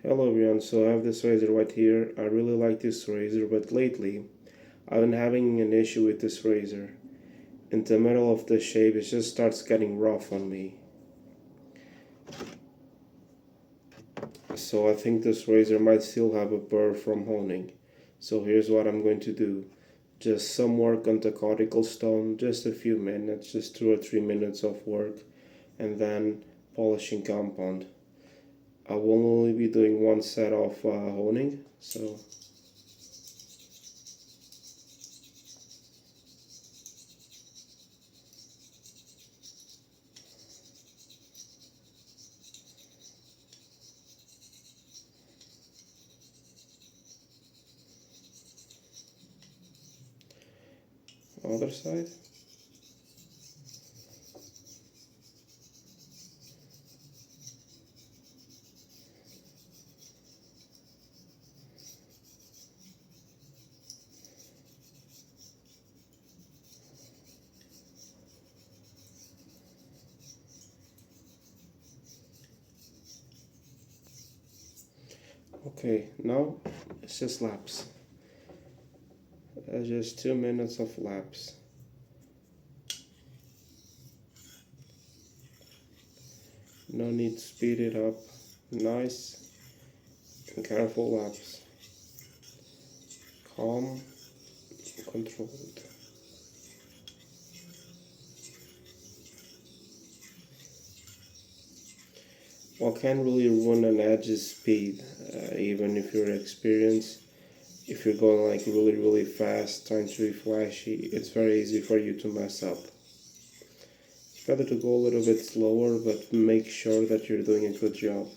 Hello everyone, so I have this razor right here. I really like this razor, but lately I've been having an issue with this razor. In the middle of the shape, it just starts getting rough on me. So I think this razor might still have a burr from honing. So here's what I'm going to do. Just some work on the cortical stone, just a few minutes, just 2 or 3 minutes of work, and then polishing compound. I will only be doing one set of honing, so other side. Okay, now it's just laps. Just 2 minutes of laps. No need to speed it up. Nice and careful laps. Calm, controlled. What can really ruin an edge is speed, even if you're experienced. If you're going like really fast, trying to be flashy, it's very easy for you to mess up. It's better to go a little bit slower, but make sure that you're doing a good job.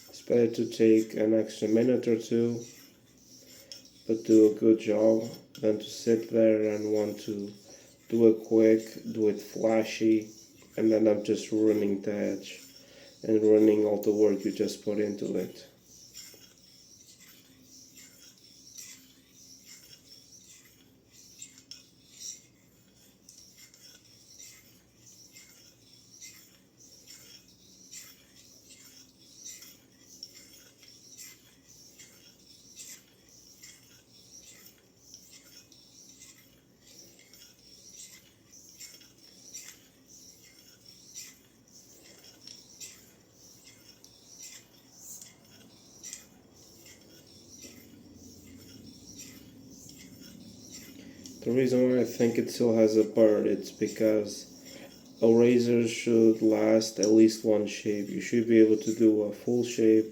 It's better to take an extra minute or two, but do a good job than to sit there and want to do it quick, do it flashy, and then I'm just ruining the edge and ruining all the work you just put into it. The reason why I think it still has a burr, it's because a razor should last at least one shave. You should be able to do a full shave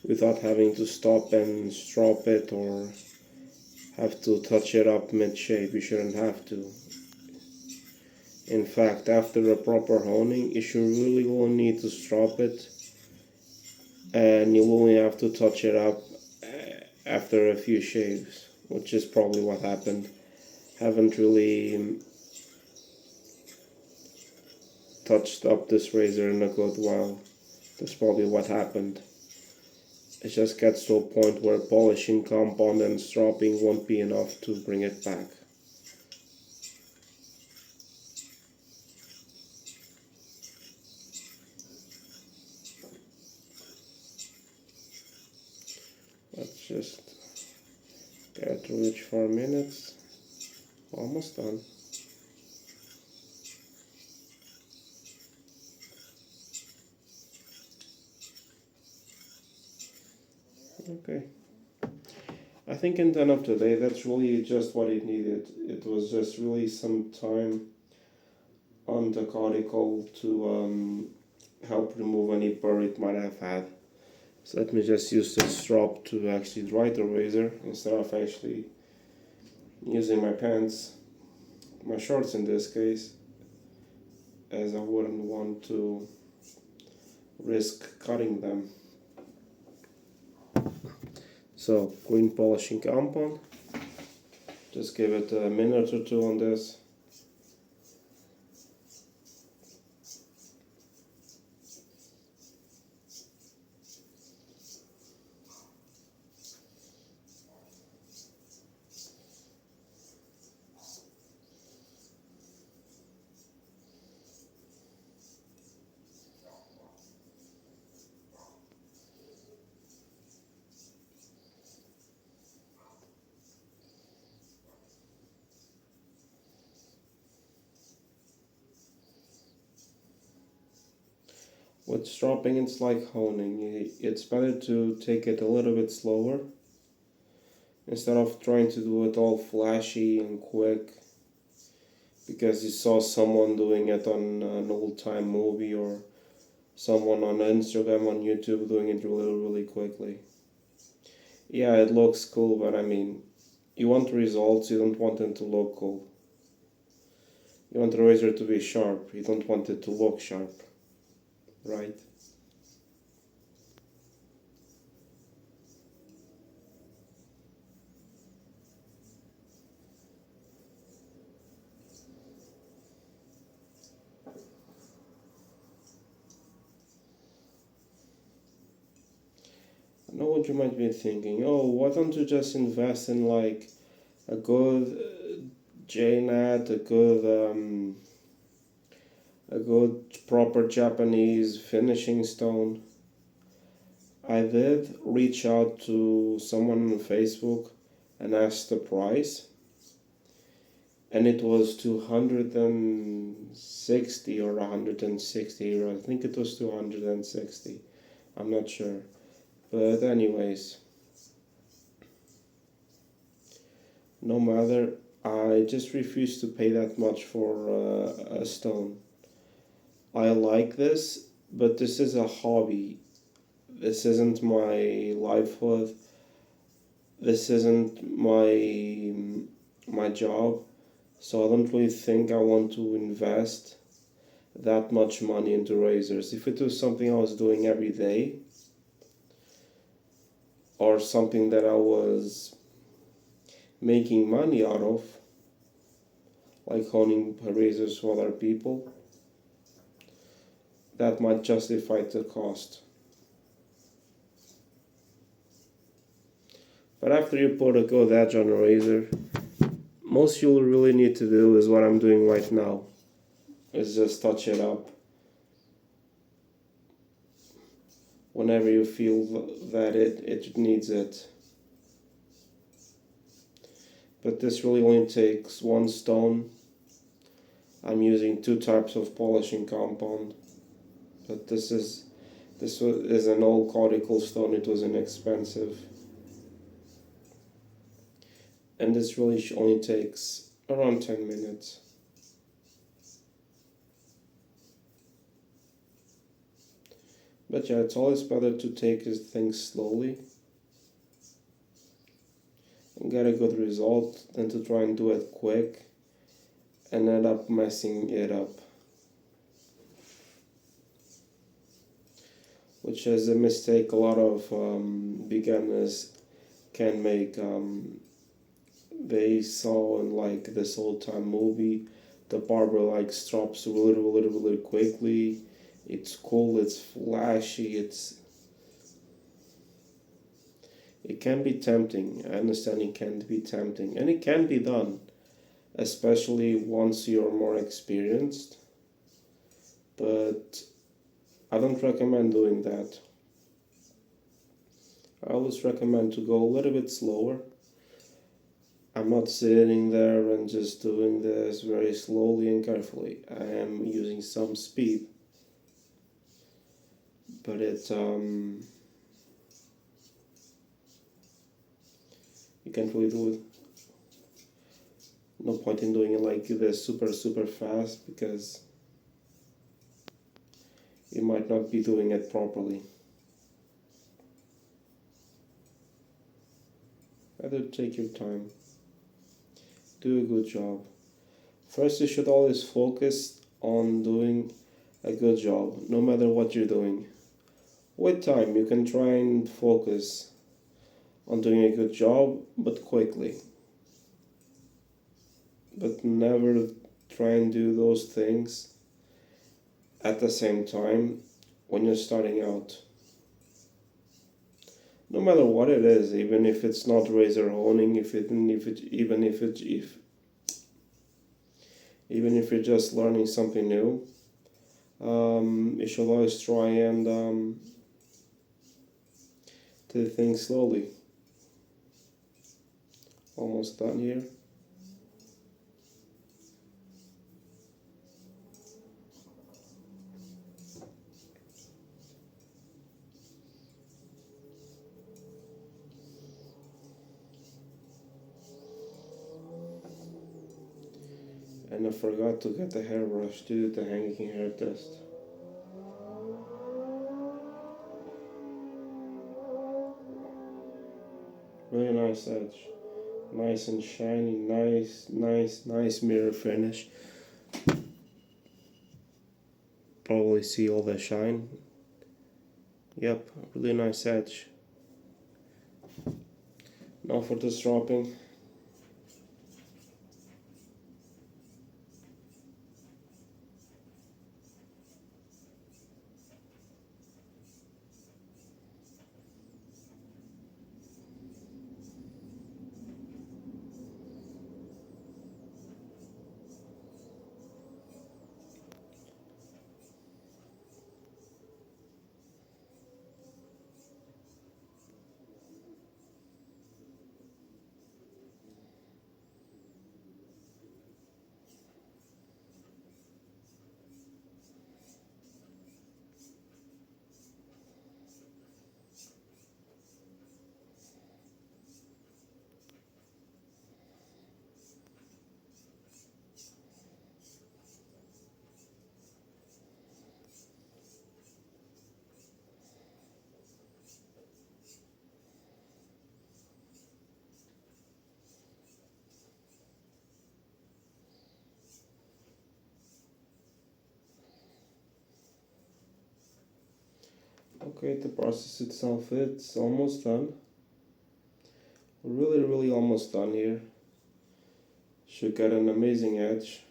without having to stop and strop it or have to touch it up mid-shave. You shouldn't have to. In fact, after a proper honing, you should really only need to strop it, and you'll only have to touch it up after a few shaves, which is probably what happened. Haven't really touched up this razor in a good while. That's probably what happened. It just gets to a point where polishing compound and stropping won't be enough to bring it back. Let's just get through each 4 minutes. Almost done. Okay. I think in the end of the day, that's really just what it needed. It was just really some time on the cortical to help remove any burr it might have had. So let me just use this strop to actually dry the razor instead of actually using my pants, my shorts in this case, as I wouldn't want to risk cutting them. So clean polishing compound, just give it a minute or two on this. With stropping, it's like honing. It's better to take it a little bit slower instead of trying to do it all flashy and quick because you saw someone doing it on an old time movie or someone on Instagram, on YouTube doing it really, really quickly. Yeah, it looks cool, but I mean, you want results, you don't want them to look cool. You want the razor to be sharp, you don't want it to look sharp, right? I know what you might be thinking. Oh, why don't you just invest in like a good JNAT, a good proper Japanese finishing stone? I did reach out to someone on Facebook and asked the price, and it was 260 or 160, or I think it was 260. I'm not sure. But, anyways, no matter, I just refuse to pay that much for a stone. I like this, but this is a hobby. This isn't my livelihood. This isn't my job. So I don't really think I want to invest that much money into razors. If it was something I was doing every day or something that I was making money out of, like honing razors for other people, that might justify the cost. But after you put a good edge on a razor, most you'll really need to do is what I'm doing right now, is just touch it up whenever you feel that it needs it. But this really only takes one stone. I'm using two types of polishing compound, but this is an old cortical stone. It was inexpensive, and this really only takes around 10 minutes. But yeah, it's always better to take things slowly and get a good result than to try and do it quick and end up messing it up, which is a mistake a lot of beginners can make. They saw in like this old time movie, the barber like strops really quickly. It's cool, it's flashy, it can be tempting. I understand it can be tempting, and it can be done, especially once you're more experienced. But I don't recommend doing that. I always recommend to go a little bit slower. I'm not sitting there and just doing this very slowly and carefully. I am using some speed, but you can't really do it. No point in doing it like this super fast because you might not be doing it properly. Rather take your time. Do a good job. First, you should always focus on doing a good job, no matter what you're doing. With time, you can try and focus on doing a good job, but quickly. But never try and do those things at the same time when you're starting out. No matter what it is, even if it's not razor honing, even if you're just learning something new, you should always try and do things slowly. Almost done here. And I forgot to get the hairbrush to do the hanging hair test. Really nice edge. Nice and shiny, nice mirror finish. Probably see all the shine. Yep, really nice edge. Now for the stropping. Okay, the process itself, it's almost done. Really almost done here. Should get an amazing edge.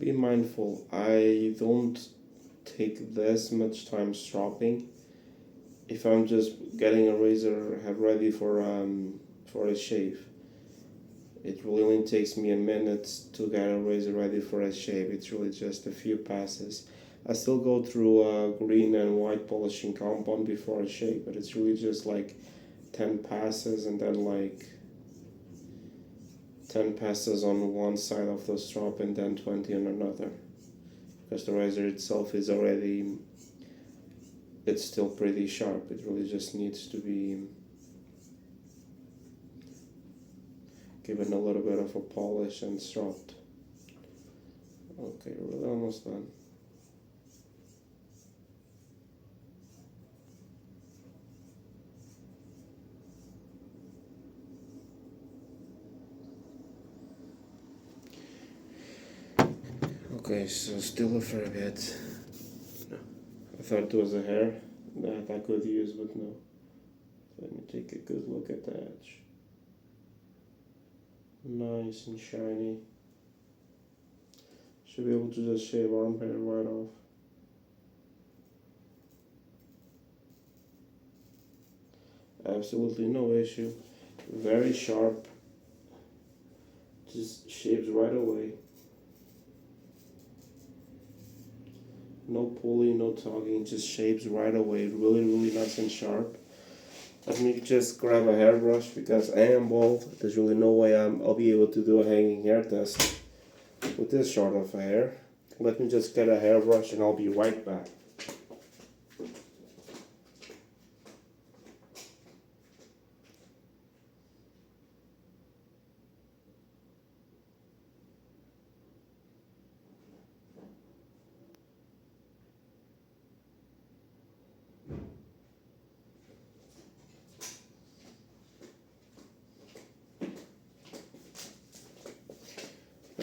Be mindful, I don't take this much time stropping. If I'm just getting a razor head ready for a shave, it really only takes me a minute to get a razor ready for a shave. It's really just a few passes. I still go through green and white polishing compound before I shave, but it's really just like 10 passes and then like 10 passes on one side of the strop and then 20 on another, because the razor itself is already, it's still pretty sharp. It really just needs to be given a little bit of a polish and stropped. Okay, we're almost done. Okay, so still a fair bit. I thought it was a hair that I could use, but no. Let me take a good look at the edge. Nice and shiny. Should be able to just shave arm hair right off. Absolutely no issue. Very sharp. Just shaves right away. No pulling, no tugging, just shaves right away. Really nice and sharp. Let me just grab a hairbrush because I am bald. There's really no way I'll be able to do a hanging hair test with this short of hair. Let me just get a hairbrush and I'll be right back.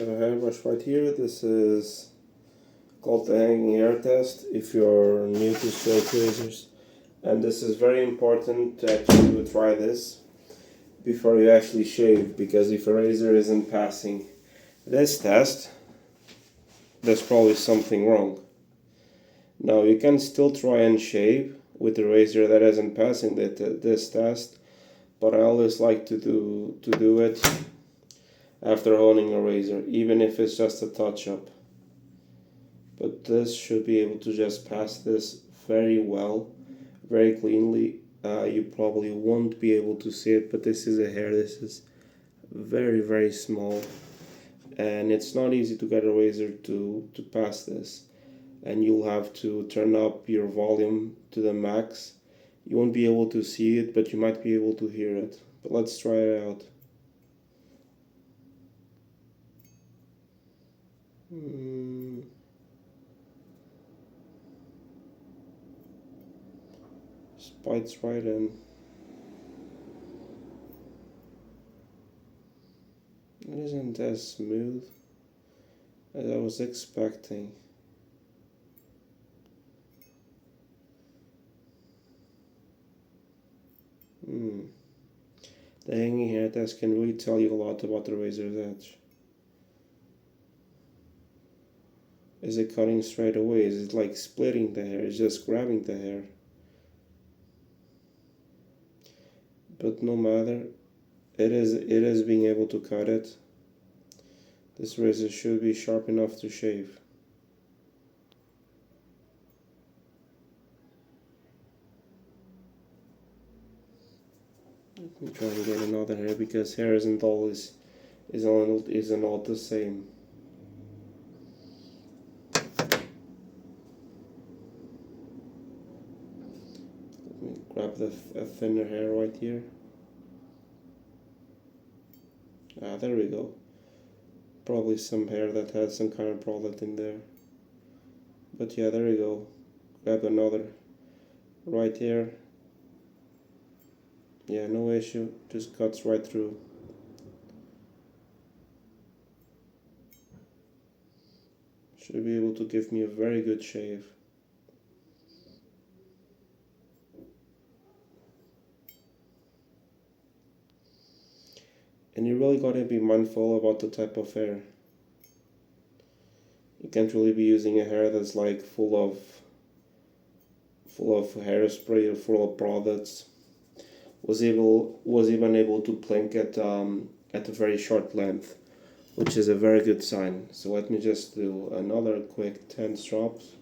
I have a hairbrush right here. This is called the hanging hair test if you're new to straight razors. And this is very important to actually try this before you actually shave, because if a razor isn't passing this test, there's probably something wrong. Now you can still try and shave with a razor that isn't passing this test, but I always like to do it after honing a razor, even if it's just a touch-up. But this should be able to just pass this very well, very cleanly. You probably won't be able to see it, but this is a hair. This is very small, and it's not easy to get a razor to pass this. And you'll have to turn up your volume to the max. You won't be able to see it, but you might be able to hear it. But let's try it out. Bites right in. It isn't as smooth as I was expecting. The hanging hair test can really tell you a lot about the razor's edge. Is it cutting straight away? Is it like splitting the hair? Is it just grabbing the hair? But no matter, it is being able to cut it. This razor should be sharp enough to shave. Let me try and get another hair, because hair isn't all the same. Let me grab a thinner hair right here. There we go. Probably some hair that has some kind of product in there. But yeah, there we go. Grab another right here. Yeah, no issue. Just cuts right through. Should be able to give me a very good shave. And you really gotta be mindful about the type of hair. You can't really be using a hair that's like full of hairspray or full of products. Was even able to plink at a very short length, which is a very good sign. So let me just do another quick 10 strops.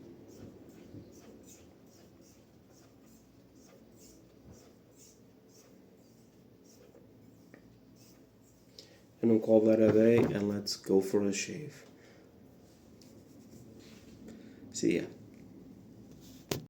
And we'll call that a day, and let's go for a shave. See ya.